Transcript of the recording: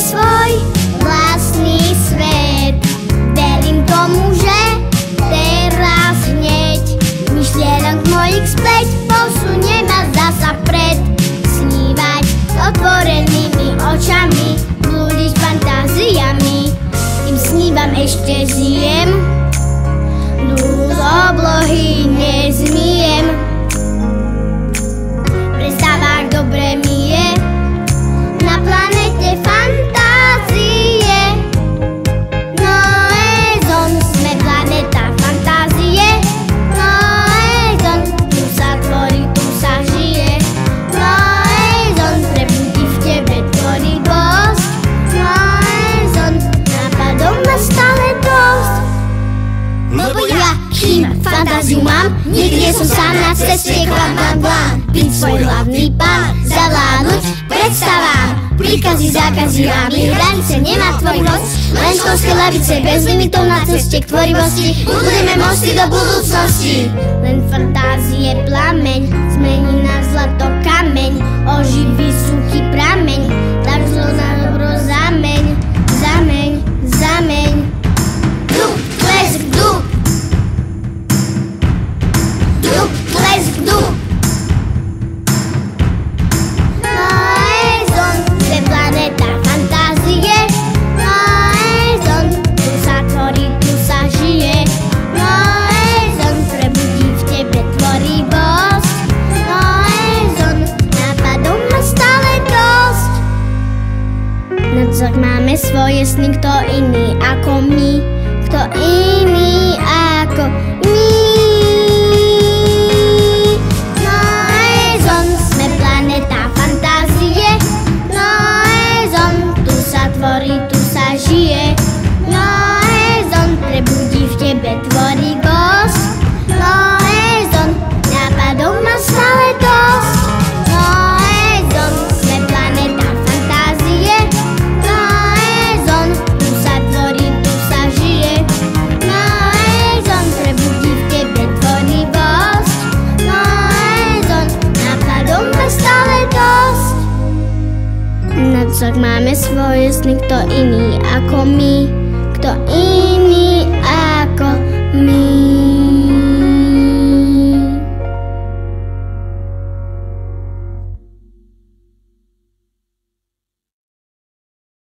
svoj vlastný svet. Verím tomu, že teraz hneď myšlienok mojich späť posunie ma zasa vpred. Snívať otvorenými očami, blúdiť fantáziami, im snívam ešte žijem, z oblohy nezmiem. V predstavách dobre mi je na planete fantázie. Noézon, sme planeta fantázie. Noézon, tu sa tvorí, tu sa žije. Noézon, prebudí v tebe tvorivosť. Noézon, nápadom má stále dosť. Lebo ja, kým fantáziu mám, niekde som sám na ceste k vám. Byť svoj hlavný pán, zavládnuť predstavám. Príkazy, zákazy a my hranice, nemá tvorivosť. Len školské lavice, bez limitov na ceste k tvorivosti. Budeme mosty do budúcnosti. Len fantázie plameň zmení na zlato kameň. Oživí suchý prameň, tak zlo na dobro zameň. Zameň, zameň. Dub, blesk, dub. Dub, blesk, dub. Noézon, sme planeta fantázie. Noézon, tu sa tvorí, tu sa žije. Noézon, prebudí v tebe tvorivosť. Noézon, nápadom má stále dosť. Na zrak máme svoje sny, kto iný ako my. Kto iný ako my. Noézon, sme planeta fantázie. Noézon, tu sa tvorí, tu sa žije. Noézon, prebudí v tebe tvorivosť. Noézon, nápadom má stále dosť. Noézon, sme planeta fantázie. Noézon, tu sa tvorí, tu sa žije. Noézon, prebudí v tebe tvorivosť. Noézon, nápadom má stále dosť. Na zrak máme svoje sny, kto iný ako my. Kto iný